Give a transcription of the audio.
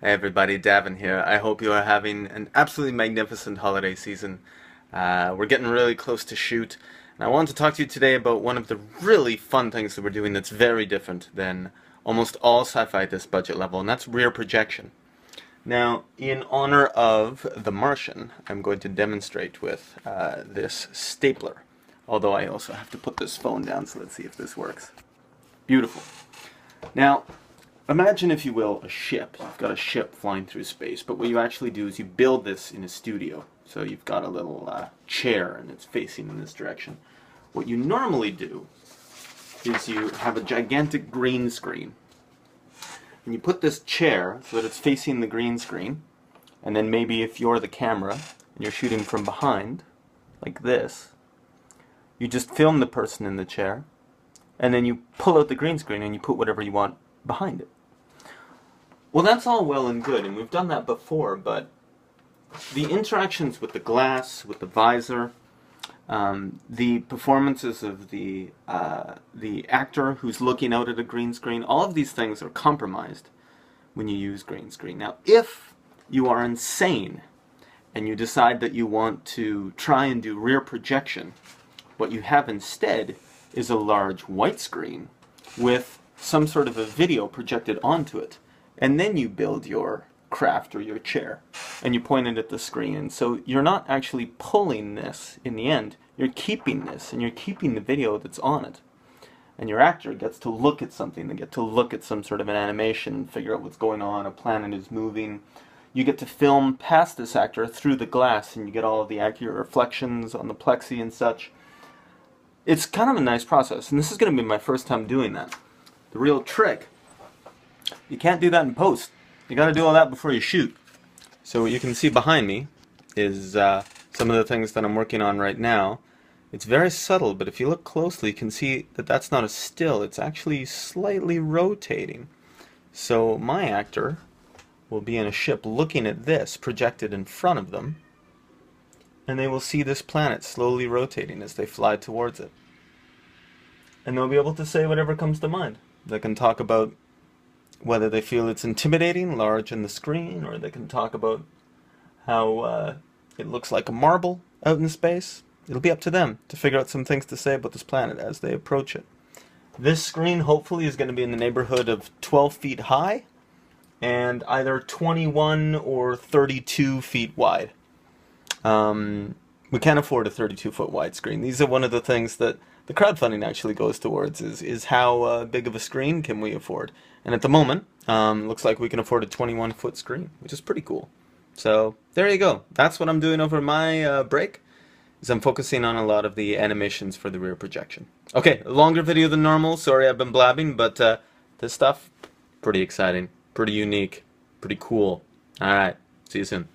Hey everybody, Davin here. I hope you are having an absolutely magnificent holiday season. We're getting really close to shoot, and I want to talk to you today about one of the really fun things that we're doing that's very different than almost all sci-fi at this budget level, and that's rear projection. Now, in honor of The Martian, I'm going to demonstrate with this stapler, although I also have to put this phone down, so let's see if this works. Beautiful. Now, imagine, if you will, a ship. You've got a ship flying through space, but what you actually do is you build this in a studio. So you've got a little chair, and it's facing in this direction. What you normally do is you have a gigantic green screen. And you put this chair so that it's facing the green screen, and then maybe if you're the camera, and you're shooting from behind, like this, you just film the person in the chair, and then you pull out the green screen and you put whatever you want behind it. Well, that's all well and good, and we've done that before, but the interactions with the glass, with the visor, the performances of the actor who's looking out at a green screen, all of these things are compromised when you use green screen. Now, if you are insane and you decide that you want to try and do rear projection, what you have instead is a large white screen with some sort of a video projected onto it. And then you build your craft or your chair, and you point it at the screen. And so you're not actually pulling this in the end, you're keeping this, and you're keeping the video that's on it. And your actor gets to look at something, they get to look at some sort of an animation and figure out what's going on, a planet is moving. You get to film past this actor through the glass, and you get all of the accurate reflections on the plexi and such. It's kind of a nice process, and this is going to be my first time doing that. The real trick, you can't do that in post. You got to do all that before you shoot. So what you can see behind me is some of the things that I'm working on right now. It's very subtle, but if you look closely, you can see that that's not a still. It's actually slightly rotating. So my actor will be in a ship looking at this projected in front of them, and they will see this planet slowly rotating as they fly towards it. And they'll be able to say whatever comes to mind. They can talk about whether they feel it's intimidating, large in the screen, or they can talk about how it looks like a marble out in space. It'll be up to them to figure out some things to say about this planet as they approach it. This screen hopefully is going to be in the neighborhood of 12 feet high and either 21 or 32 feet wide. We can't afford a 32-foot wide screen. These are one of the things that the crowdfunding actually goes towards, is how big of a screen can we afford. And at the moment, looks like we can afford a 21-foot screen, which is pretty cool. So there you go. That's what I'm doing over my break, is I'm focusing on a lot of the animations for the rear projection. Okay, a longer video than normal. Sorry I've been blabbing, but this stuff, pretty exciting, pretty unique, pretty cool. Alright, see you soon.